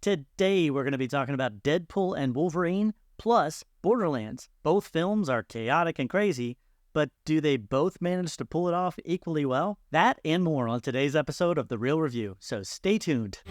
Today, we're going to be talking about Deadpool and Wolverine, plus Borderlands. Both films are chaotic and crazy, but do they both manage to pull it off equally well? That and more on today's episode of The Real Review, so stay tuned.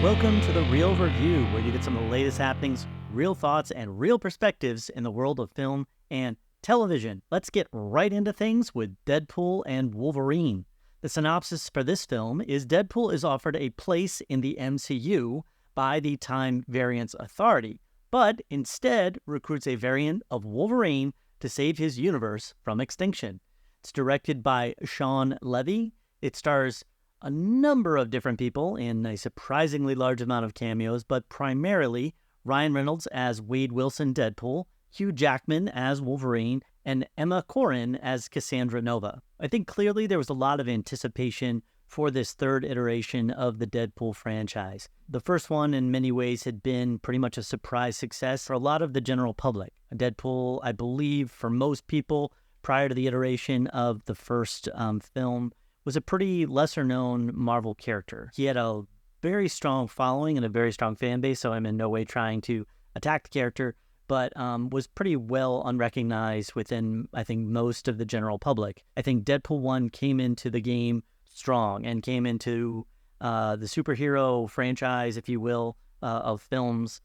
Welcome to The Real Review, where you get some of the latest happenings, real thoughts, and real perspectives in the world of film and television. Let's get right into things with Deadpool and Wolverine. The synopsis for this film is Deadpool is offered a place in the MCU by the Time Variance Authority, but instead recruits a variant of Wolverine to save his universe from extinction. It's directed by Sean Levy. It stars a number of different people in a surprisingly large amount of cameos, but primarily Ryan Reynolds as Wade Wilson Deadpool, Hugh Jackman as Wolverine, and Emma Corrin as Cassandra Nova. I think clearly there was a lot of anticipation for this third iteration of the Deadpool franchise. The first one, in many ways, had been pretty much a surprise success for a lot of the general public. Deadpool, I believe, for most people, prior to the iteration of the first film, was a pretty lesser-known Marvel character. He had a very strong following and a very strong fan base, so I'm in no way trying to attack the character, but was pretty well unrecognized within, I think, most of the general public. I think Deadpool 1 came into the game strong and came into the superhero franchise, if you will, of films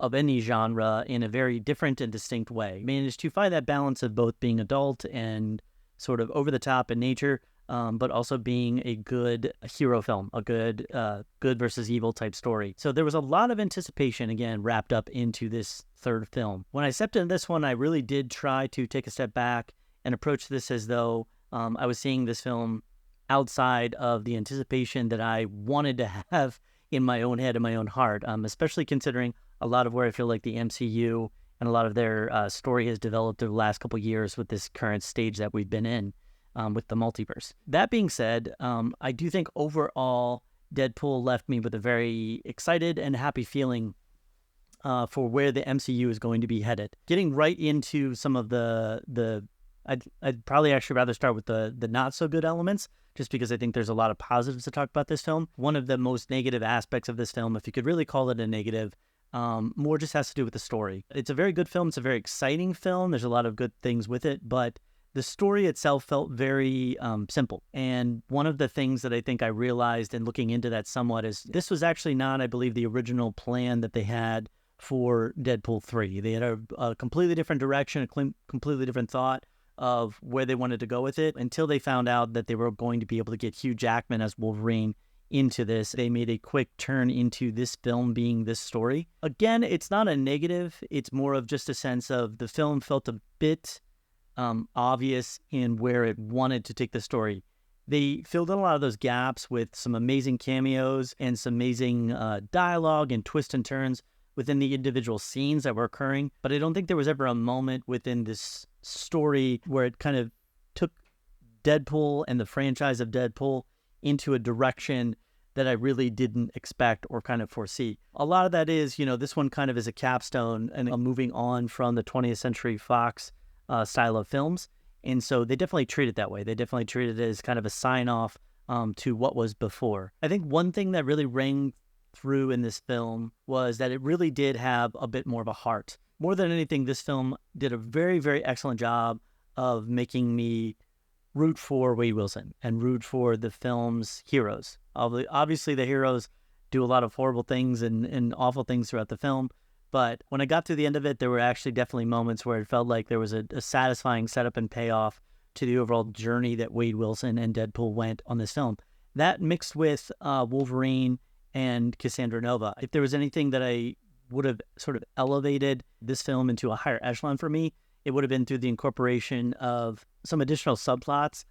of any genre in a very different and distinct way. Managed to find that balance of both being adult and sort of over-the-top in nature, but also being a good hero film, a good versus evil type story. So there was a lot of anticipation, again, wrapped up into this third film. When I stepped into this one, I really did try to take a step back and approach this as though I was seeing this film outside of the anticipation that I wanted to have in my own head and my own heart, especially considering a lot of where I feel like the MCU and a lot of their story has developed over the last couple of years with this current stage that we've been in. With the multiverse. That being said, I do think overall Deadpool left me with a very excited and happy feeling for where the MCU is going to be headed. Getting right into some of I'd probably actually rather start with the not so good elements, just because I think there's a lot of positives to talk about this film. One of the most negative aspects of this film, if you could really call it a negative, more just has to do with the story. It's a very good film. It's a very exciting film. There's a lot of good things with it, but the story itself felt very simple. And one of the things that I think I realized in looking into that somewhat is this was actually not, I believe, the original plan that they had for Deadpool 3. They had a completely different direction, a completely different thought of where they wanted to go with it until they found out that they were going to be able to get Hugh Jackman as Wolverine into this. They made a quick turn into this film being this story. Again, it's not a negative. It's more of just a sense of the film felt a bit obvious in where it wanted to take the story. They filled in a lot of those gaps with some amazing cameos and some amazing dialogue and twists and turns within the individual scenes that were occurring. But I don't think there was ever a moment within this story where it kind of took Deadpool and the franchise of Deadpool into a direction that I really didn't expect or kind of foresee. A lot of that is, this one kind of is a capstone and moving on from the 20th Century Fox style of films. And so they definitely treat it that way. They definitely treat it as kind of a sign-off to what was before. I think one thing that really rang through in this film was that it really did have a bit more of a heart. More than anything, this film did a very, very excellent job of making me root for Wade Wilson and root for the film's heroes. Obviously, the heroes do a lot of horrible things and awful things throughout the film. But when I got to the end of it, there were actually definitely moments where it felt like there was a satisfying setup and payoff to the overall journey that Wade Wilson and Deadpool went on this film. That mixed with Wolverine and Cassandra Nova. If there was anything that I would have sort of elevated this film into a higher echelon for me, it would have been through the incorporation of some additional subplots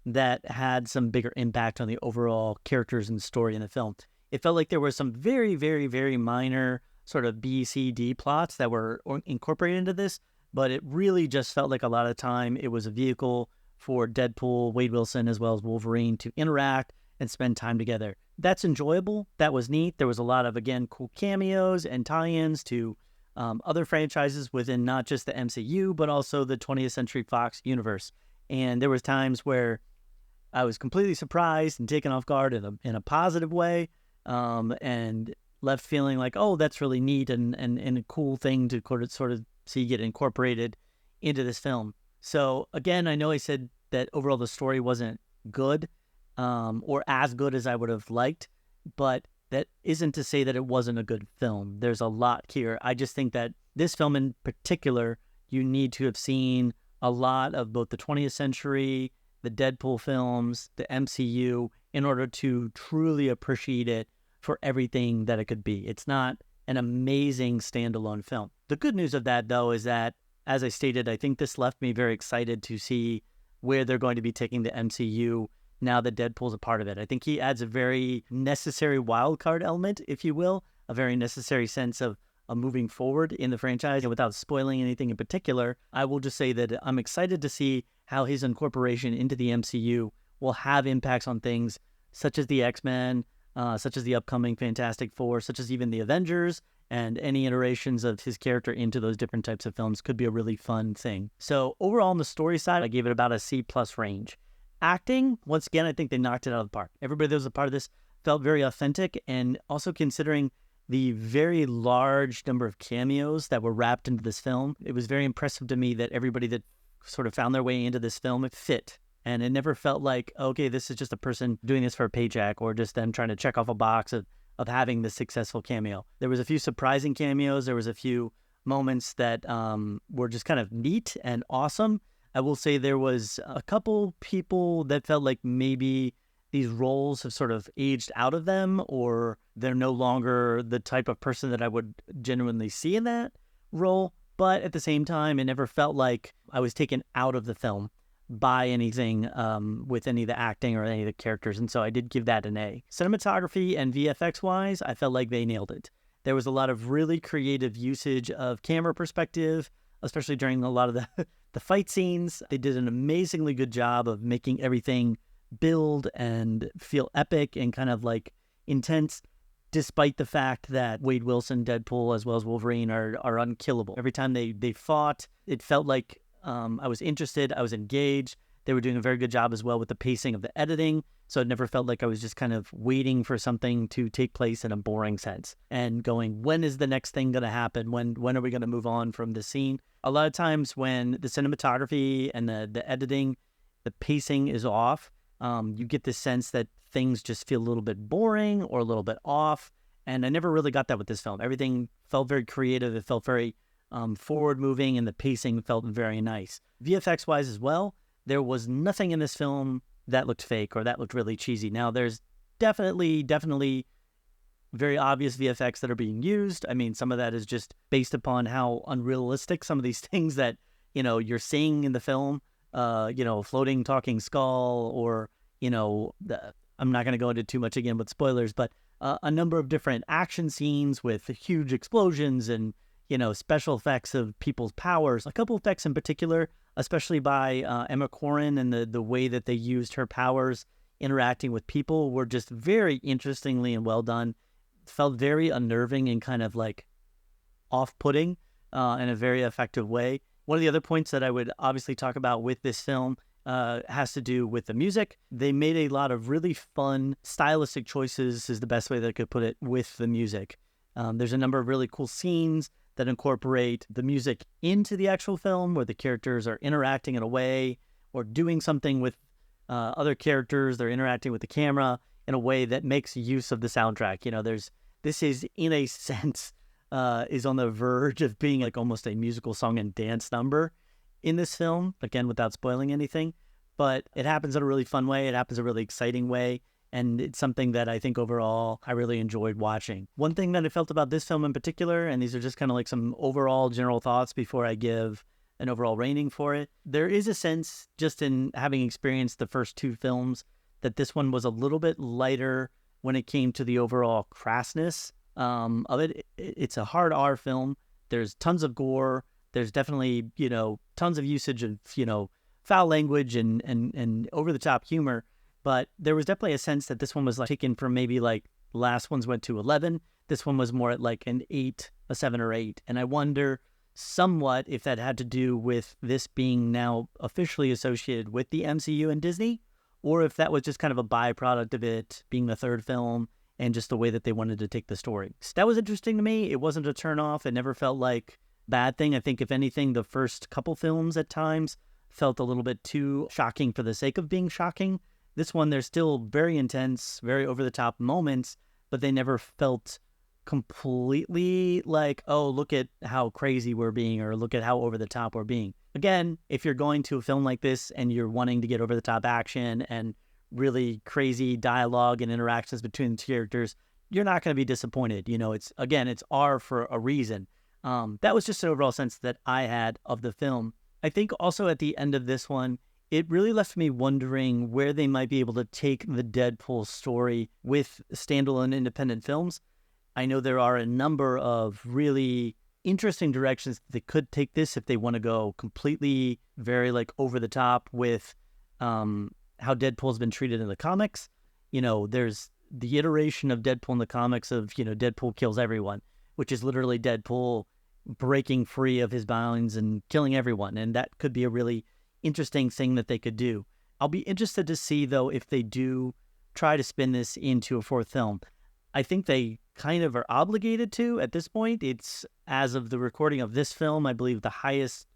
that had some bigger impact on the overall characters and story in the film. It felt like there were some very, very, very minor sort of B, C, D plots that were incorporated into this, but it really just felt like a lot of the time it was a vehicle for Deadpool, Wade Wilson, as well as Wolverine to interact and spend time together. That's enjoyable. That was neat. There was a lot of, again, cool cameos and tie-ins to other franchises within not just the MCU, but also the 20th Century Fox universe. And there was times where I was completely surprised and taken off guard in a positive way, and left feeling like, oh, that's really neat and a cool thing to sort of see get incorporated into this film. So again, I know I said that overall the story wasn't good, or as good as I would have liked, but that isn't to say that it wasn't a good film. There's a lot here. I just think that this film in particular, you need to have seen a lot of both the 20th century, the Deadpool films, the MCU, in order to truly appreciate it for everything that it could be. It's not an amazing standalone film. The good news of that, though, is that, as I stated, I think this left me very excited to see where they're going to be taking the MCU now that Deadpool's a part of it. I think he adds a very necessary wild card element, if you will, a very necessary sense of moving forward in the franchise. And without spoiling anything in particular, I will just say that I'm excited to see how his incorporation into the MCU will have impacts on things such as the X-Men, such as the upcoming Fantastic Four, such as even the Avengers, and any iterations of his character into those different types of films could be a really fun thing. So overall on the story side, I gave it about a C+ range. Acting, once again, I think they knocked it out of the park. Everybody that was a part of this felt very authentic, and also considering the very large number of cameos that were wrapped into this film, it was very impressive to me that everybody that sort of found their way into this film, it fit. And it never felt like, okay, this is just a person doing this for a paycheck or just them trying to check off a box of having this successful cameo. There was a few surprising cameos. There was a few moments that were just kind of neat and awesome. I will say there was a couple people that felt like maybe these roles have sort of aged out of them, or they're no longer the type of person that I would genuinely see in that role. But at the same time, it never felt like I was taken out of the film by anything with any of the acting or any of the characters. And so I did give that an A. Cinematography and VFX-wise, I felt like they nailed it. There was a lot of really creative usage of camera perspective, especially during a lot of the fight scenes. They did an amazingly good job of making everything build and feel epic and kind of like intense, despite the fact that Wade Wilson, Deadpool, as well as Wolverine are unkillable. Every time they fought, it felt like I was interested, I was engaged. They were doing a very good job as well with the pacing of the editing, so it never felt like I was just kind of waiting for something to take place in a boring sense and going, when is the next thing going to happen? When are we going to move on from the scene? A lot of times when the cinematography and the editing, the pacing is off, you get this sense that things just feel a little bit boring or a little bit off, and I never really got that with this film. Everything felt very creative. It felt very forward-moving, and the pacing felt very nice. VFX-wise as well, there was nothing in this film that looked fake or that looked really cheesy. Now, there's definitely very obvious VFX that are being used. I mean, some of that is just based upon how unrealistic some of these things that, you're seeing in the film, floating, talking skull, or, I'm not going to go into too much again with spoilers, but a number of different action scenes with huge explosions and, special effects of people's powers. A couple effects in particular, especially by Emma Corrin, and the way that they used her powers interacting with people, were just very interestingly and well done. Felt very unnerving and kind of like off-putting in a very effective way. One of the other points that I would obviously talk about with this film has to do with the music. They made a lot of really fun stylistic choices, is the best way that I could put it, with the music. There's a number of really cool scenes that incorporate the music into the actual film, where the characters are interacting in a way or doing something with other characters. They're interacting with the camera in a way that makes use of the soundtrack. This is, in a sense, is on the verge of being like almost a musical song and dance number in this film, again, without spoiling anything. But it happens in a really fun way. It happens in a really exciting way. And it's something that I think overall I really enjoyed watching. One thing that I felt about this film in particular, and these are just kind of like some overall general thoughts before I give an overall rating for it, there is a sense, just in having experienced the first two films, that this one was a little bit lighter when it came to the overall crassness of it. It's a hard R film. There's tons of gore. There's definitely, tons of usage of, foul language and over-the-top humor. But there was definitely a sense that this one was like taken from maybe like the last ones went to 11. This one was more at like an 8 a 7 or 8. And I wonder somewhat if that had to do with this being now officially associated with the MCU and Disney, or if that was just kind of a byproduct of it being the third film and just the way that they wanted to take the story. So that was interesting to me. It wasn't a turnoff. It never felt like a bad thing. I think, if anything, the first couple films at times felt a little bit too shocking for the sake of being shocking. This one, there's still very intense, very over-the-top moments, but they never felt completely like, oh, look at how crazy we're being, or look at how over the top we're being. Again, if you're going to a film like this and you're wanting to get over the top action and really crazy dialogue and interactions between the characters, you're not going to be disappointed. It's R for a reason. That was just an overall sense that I had of the film. I think also at the end of this one, it really left me wondering where they might be able to take the Deadpool story with standalone independent films. I know there are a number of really interesting directions they could take this if they want to go completely very over the top with how Deadpool's been treated in the comics. There's the iteration of Deadpool in the comics of, Deadpool kills everyone, which is literally Deadpool breaking free of his bounds and killing everyone. And that could be a really interesting thing that they could do. I'll be interested to see, though, if they do try to spin this into a fourth film. I think they kind of are obligated to at this point. It's, as of the recording of this film, I believe the highest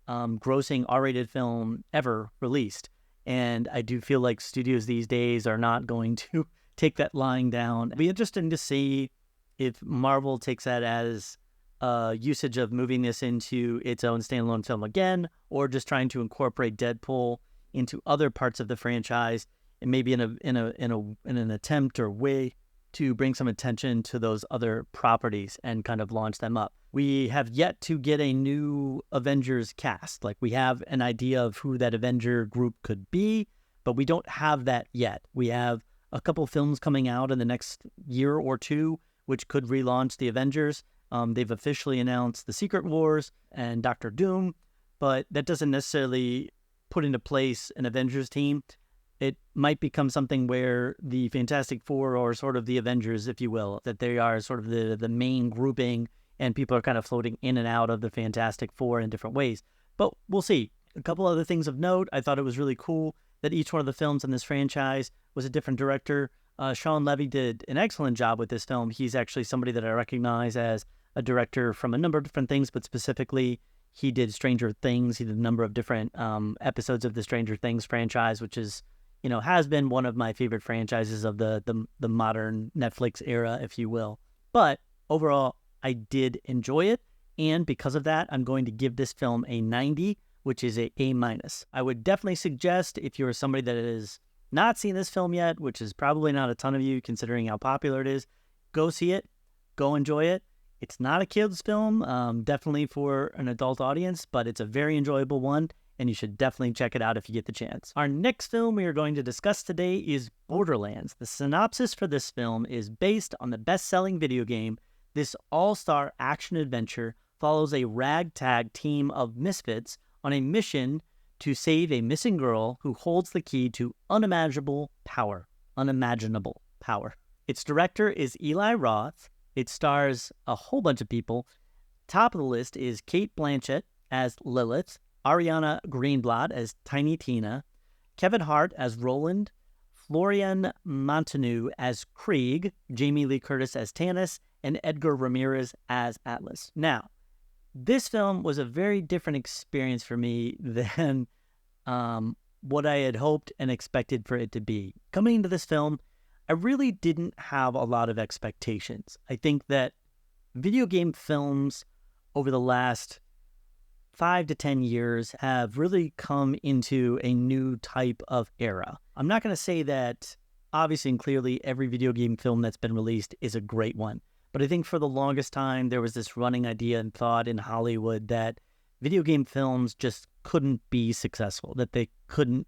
grossing R-rated film ever released. And I do feel like studios these days are not going to take that lying down. It'll be interesting to see if Marvel takes that as usage of moving this into its own standalone film again, or just trying to incorporate Deadpool into other parts of the franchise, and maybe in an attempt or way to bring some attention to those other properties and kind of launch them up. We have yet to get a new Avengers cast. We have an idea of who that Avenger group could be, but we don't have that yet. We have a couple films coming out in the next year or two, which could relaunch the Avengers. They've officially announced the Secret Wars and Doctor Doom, but that doesn't necessarily put into place an Avengers team. It might become something where the Fantastic Four are sort of the Avengers, if you will, that they are sort of the main grouping, and people are kind of floating in and out of the Fantastic Four in different ways. But we'll see. A couple other things of note. I thought it was really cool that each one of the films in this franchise was a different director. Sean Levy did an excellent job with this film. He's actually somebody that I recognize as a director from a number of different things, but specifically he did Stranger Things. He did a number of different episodes of the Stranger Things franchise, which is, has been one of my favorite franchises of the modern Netflix era, if you will. But overall, I did enjoy it. And because of that, I'm going to give this film a 90, which is a A-. I would definitely suggest, if you're somebody that has not seen this film yet, which is probably not a ton of you considering how popular it is, go see it, go enjoy it. It's not a kid's film, definitely for an adult audience, but it's a very enjoyable one, and you should definitely check it out if you get the chance. Our next film we are going to discuss today is Borderlands. The synopsis for this film is based on the best-selling video game. This all-star action-adventure follows a ragtag team of misfits on a mission to save a missing girl who holds the key to unimaginable power. Unimaginable power. Its director is Eli Roth. It stars a whole bunch of people. Top of the list is Cate Blanchett as Lilith, Ariana Greenblatt as Tiny Tina, Kevin Hart as Roland, Florian Montaño as Krieg, Jamie Lee Curtis as Tannis, and Edgar Ramirez as Atlas. Now, this film was a very different experience for me than what I had hoped and expected for it to be. Coming into this film, I really didn't have a lot of expectations. I think that video game films over the last 5 to 10 years have really come into a new type of era. I'm not going to say that obviously and clearly every video game film that's been released is a great one, but I think for the longest time there was this running idea and thought in Hollywood that video game films just couldn't be successful, that they couldn't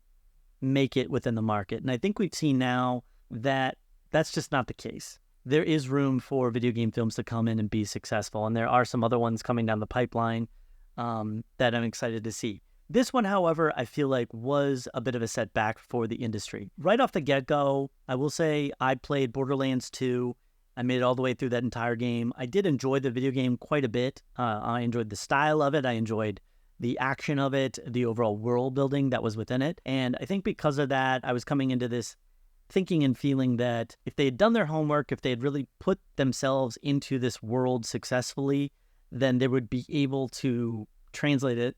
make it within the market. And I think we've seen now that that's just not the case. There is room for video game films to come in and be successful, and there are some other ones coming down the pipeline that I'm excited to see. This one, however, I feel like was a bit of a setback for the industry. Right off the get-go, I will say I played Borderlands 2, I made it all the way through that entire game. I did enjoy the video game quite a bit. I enjoyed the style of it. I enjoyed the action of it, the overall world building that was within it. And I think because of that, I was coming into this thinking and feeling that if they had done their homework, if they had really put themselves into this world successfully, then they would be able to translate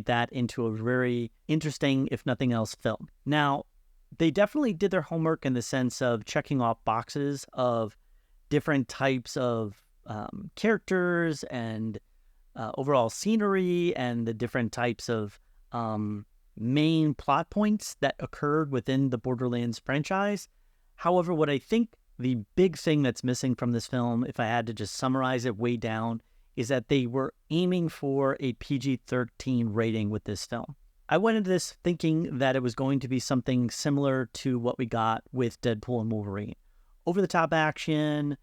that into a very interesting, if nothing else, film. Now, they definitely did their homework in the sense of checking off boxes of different types of characters and overall scenery and the different types of main plot points that occurred within the Borderlands franchise. However, what I think the big thing that's missing from this film, if I had to just summarize it way down, is that they were aiming for a PG-13 rating with this film. I went into this thinking that it was going to be something similar to what we got with Deadpool and Wolverine. Over-the-top action,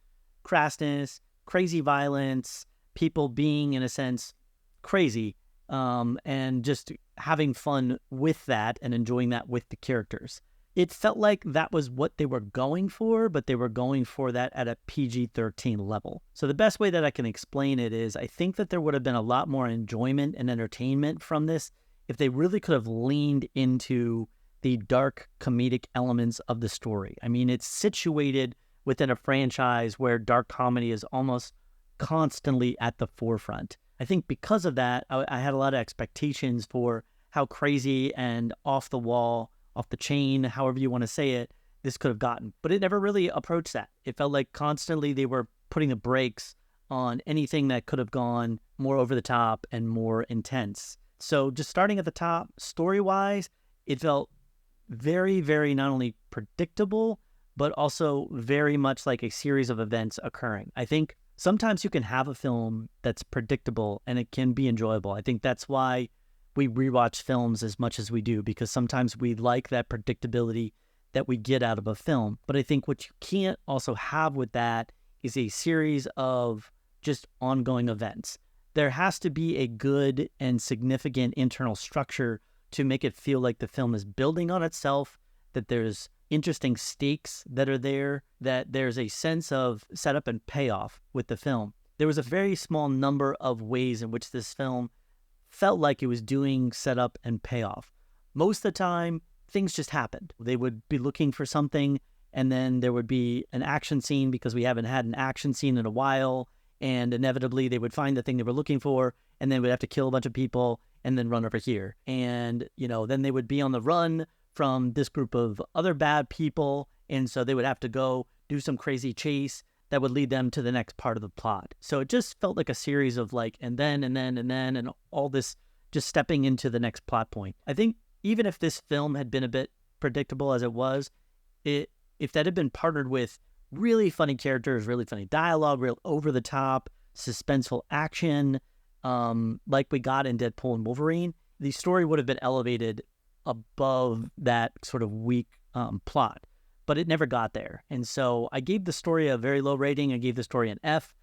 crassness, crazy violence, people being, in a sense, crazy, and just having fun with that and enjoying that with the characters. It felt like that was what they were going for, but they were going for that at a PG-13 level. So the best way that I can explain it is I think that there would have been a lot more enjoyment and entertainment from this if they really could have leaned into the dark comedic elements of the story. I mean, it's situated within a franchise where dark comedy is almost constantly at the forefront. I think because of that, I had a lot of expectations for how crazy and off the wall, off the chain, however you want to say it, this could have gotten. But it never really approached that. It felt like constantly they were putting the brakes on anything that could have gone more over the top and more intense. So just starting at the top, story-wise, it felt very, very not only predictable, but also very much like a series of events occurring. I think sometimes you can have a film that's predictable and it can be enjoyable. I think that's why we rewatch films as much as we do, because sometimes we like that predictability that we get out of a film. But I think what you can't also have with that is a series of just ongoing events. There has to be a good and significant internal structure to make it feel like the film is building on itself, that there's interesting stakes that are there, that there's a sense of setup and payoff with the film. There was a very small number of ways in which this film felt like it was doing setup and payoff. Most of the time, things just happened. They would be looking for something, and then there would be an action scene because we haven't had an action scene in a while, and inevitably they would find the thing they were looking for, and then we'd have to kill a bunch of people and then run over here. And, then they would be on the run from this group of other bad people, and so they would have to go do some crazy chase that would lead them to the next part of the plot. So it just felt like a series of and all this just stepping into the next plot point. I think even if this film had been a bit predictable as it was, if that had been partnered with really funny characters, really funny dialogue, real over-the-top, suspenseful action, like we got in Deadpool and Wolverine, the story would have been elevated above that sort of weak plot. But it never got there. And so I gave the story a very low rating. I gave the story an F,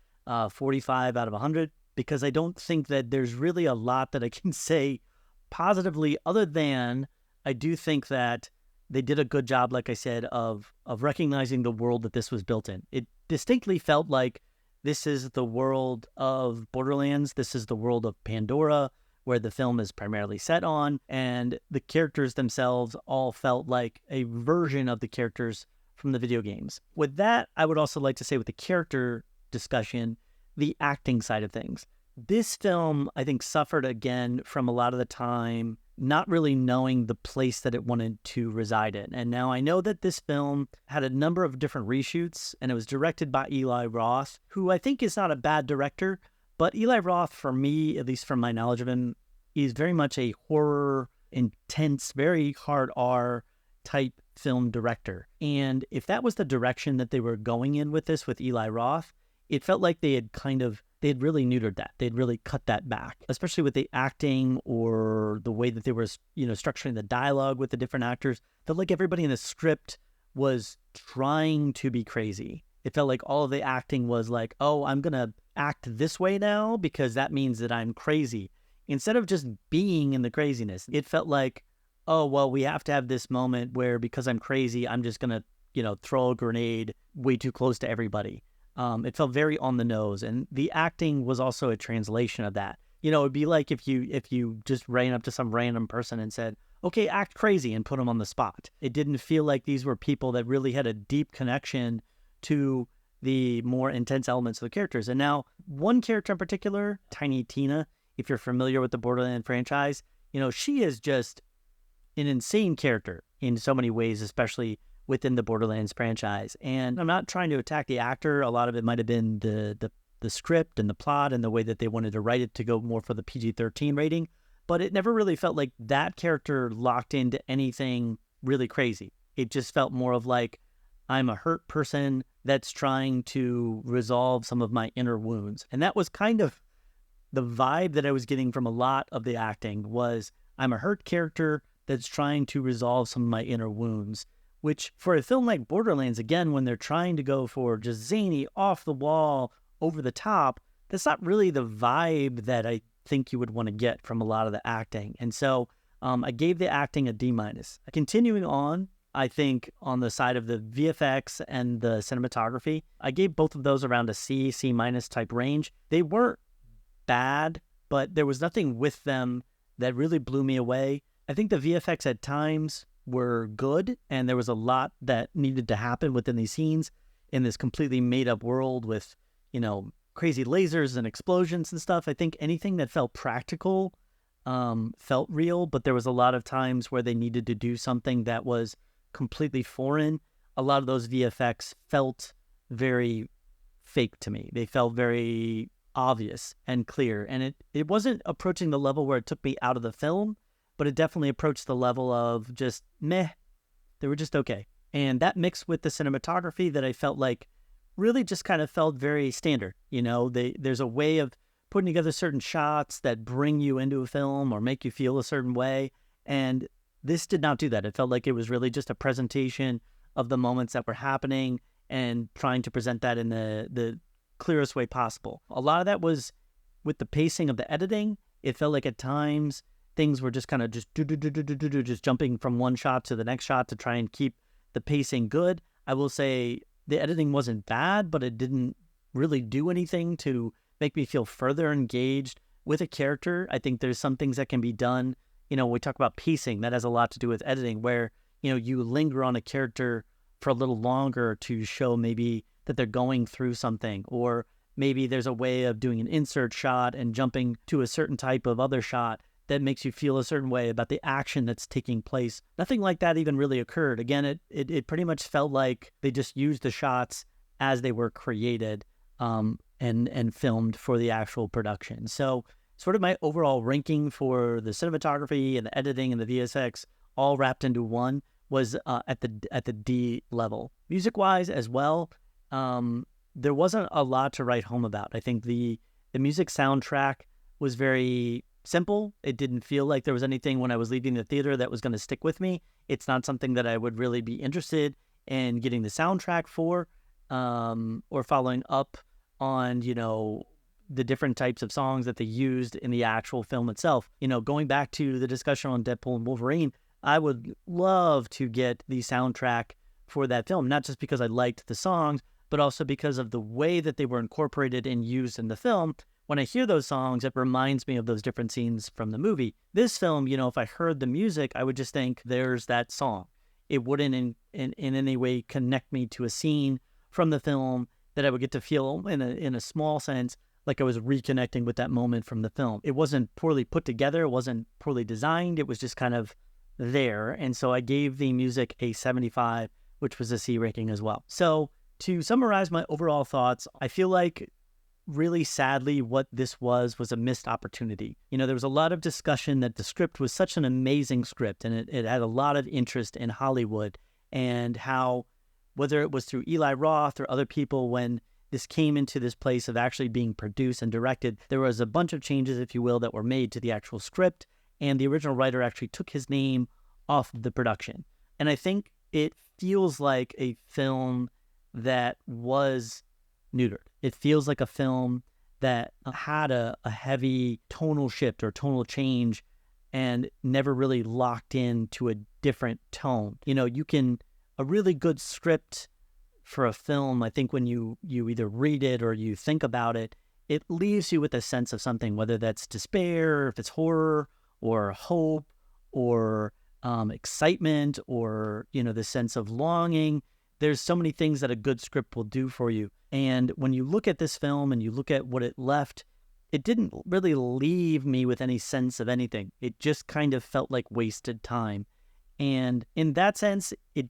45 out of 100, because I don't think that there's really a lot that I can say positively, other than I do think that they did a good job, like I said, of recognizing the world that this was built in. It distinctly felt like this is the world of Borderlands. This is the world of Pandora, where the film is primarily set on, and the characters themselves all felt like a version of the characters from the video games. With that, I would also like to say with the character discussion, the acting side of things. This film, I think, suffered again from a lot of the time not really knowing the place that it wanted to reside in. And now I know that this film had a number of different reshoots, and it was directed by Eli Roth, who I think is not a bad director, but Eli Roth, for me, at least from my knowledge of him, is very much a horror, intense, very hard R type film director. And if that was the direction that they were going in with this with Eli Roth, it felt like they had really neutered that. They'd really cut that back, especially with the acting or the way that they were, structuring the dialogue with the different actors. Felt like everybody in the script was trying to be crazy. It felt like all of the acting was like, oh, I'm going to act this way now because that means that I'm crazy. Instead of just being in the craziness, it felt like, oh, well, we have to have this moment where because I'm crazy, I'm just going to throw a grenade way too close to everybody. It felt very on the nose, and the acting was also a translation of that. It'd be like if you just ran up to some random person and said, okay, act crazy, and put them on the spot. It didn't feel like these were people that really had a deep connection to the more intense elements of the characters. And now, one character in particular, Tiny Tina, if you're familiar with the Borderlands franchise, she is just an insane character in so many ways, especially within the Borderlands franchise. And I'm not trying to attack the actor. A lot of it might have been the script and the plot and the way that they wanted to write it to go more for the PG-13 rating. But it never really felt like that character locked into anything really crazy. It just felt more of like, I'm a hurt person that's trying to resolve some of my inner wounds. And that was kind of the vibe that I was getting from a lot of the acting was, I'm a hurt character that's trying to resolve some of my inner wounds, which for a film like Borderlands, again, when they're trying to go for just zany, off the wall, over the top, that's not really the vibe that I think you would want to get from a lot of the acting. And so I gave the acting a D-. Continuing on, I think on the side of the VFX and the cinematography, I gave both of those around a C, C- type range. They weren't bad, but there was nothing with them that really blew me away. I think the VFX at times were good, and there was a lot that needed to happen within these scenes in this completely made-up world with, crazy lasers and explosions and stuff. I think anything that felt practical felt real, but there was a lot of times where they needed to do something that was completely foreign. A lot of those VFX felt very fake to me. They felt very obvious and clear, and it wasn't approaching the level where it took me out of the film, but it definitely approached the level of just meh. They were just okay. And that mixed with the cinematography that I felt like really just kind of felt very standard. There's a way of putting together certain shots that bring you into a film or make you feel a certain way, and this did not do that. It felt like it was really just a presentation of the moments that were happening and trying to present that in the clearest way possible. A lot of that was with the pacing of the editing. It felt like at times things were just kind of just jumping from one shot to the next shot to try and keep the pacing good. I will say the editing wasn't bad, but it didn't really do anything to make me feel further engaged with a character. I think there's some things that can be done. When we talk about pacing, that has a lot to do with editing, where, you linger on a character for a little longer to show maybe that they're going through something, or maybe there's a way of doing an insert shot and jumping to a certain type of other shot that makes you feel a certain way about the action that's taking place. Nothing like that even really occurred. Again, it pretty much felt like they just used the shots as they were created and filmed for the actual production. So sort of my overall ranking for the cinematography and the editing and the VSX all wrapped into one was at the D level. Music-wise as well, there wasn't a lot to write home about. I think the music soundtrack was very simple. It didn't feel like there was anything when I was leaving the theater that was going to stick with me. It's not something that I would really be interested in getting the soundtrack for, or following up on, the different types of songs that they used in the actual film itself. Going back to the discussion on Deadpool and Wolverine, I would love to get the soundtrack for that film, not just because I liked the songs, but also because of the way that they were incorporated and used in the film. When I hear those songs, it reminds me of those different scenes from the movie. This film, if I heard the music, I would just think, there's that song. It wouldn't in any way connect me to a scene from the film that I would get to feel in a small sense like I was reconnecting with that moment from the film. It wasn't poorly put together. It wasn't poorly designed. It was just kind of there. And so I gave the music a 75, which was a C ranking as well. So to summarize my overall thoughts, I feel like really sadly what this was a missed opportunity. There was a lot of discussion that the script was such an amazing script, and it had a lot of interest in Hollywood, and how, whether it was through Eli Roth or other people, when this came into this place of actually being produced and directed, there was a bunch of changes, if you will, that were made to the actual script, and the original writer actually took his name off of the production. And I think it feels like a film that was neutered. It feels like a film that had a heavy tonal shift or tonal change and never really locked in to a different tone. You can a really good script for a film, I think when you either read it or you think about it, it leaves you with a sense of something, whether that's despair, if it's horror, or hope, or excitement, or, the sense of longing. There's so many things that a good script will do for you. And when you look at this film and you look at what it left, it didn't really leave me with any sense of anything. It just kind of felt like wasted time. And in that sense, it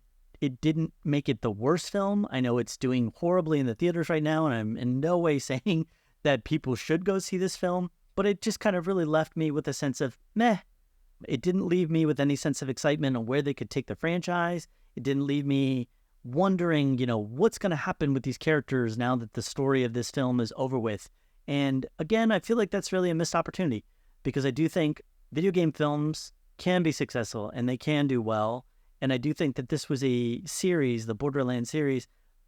didn't make it the worst film. I know it's doing horribly in the theaters right now, and I'm in no way saying that people should go see this film, but it just kind of really left me with a sense of meh. It didn't leave me with any sense of excitement on where they could take the franchise. It didn't leave me wondering, what's going to happen with these characters now that the story of this film is over with. And again, I feel like that's really a missed opportunity, because I do think video game films can be successful and they can do well. And I do think that this was a series, the Borderlands series,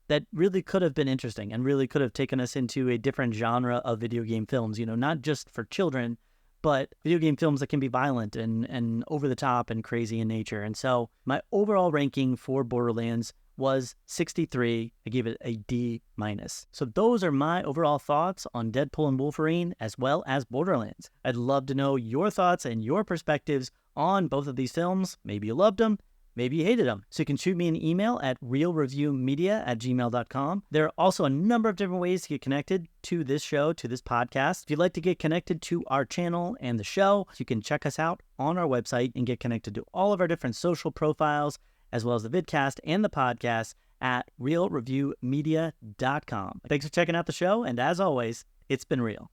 that really could have been interesting and really could have taken us into a different genre of video game films, not just for children, but video game films that can be violent and over the top and crazy in nature. And so my overall ranking for Borderlands was 63. I gave it a D-. So those are my overall thoughts on Deadpool and Wolverine, as well as Borderlands. I'd love to know your thoughts and your perspectives on both of these films. Maybe you loved them, maybe you hated them. So you can shoot me an email at realreviewmedia@gmail.com. There are also a number of different ways to get connected to this show, to this podcast. If you'd like to get connected to our channel and the show, you can check us out on our website and get connected to all of our different social profiles, as well as the vidcast and the podcast at realreviewmedia.com. Thanks for checking out the show, and as always, it's been real.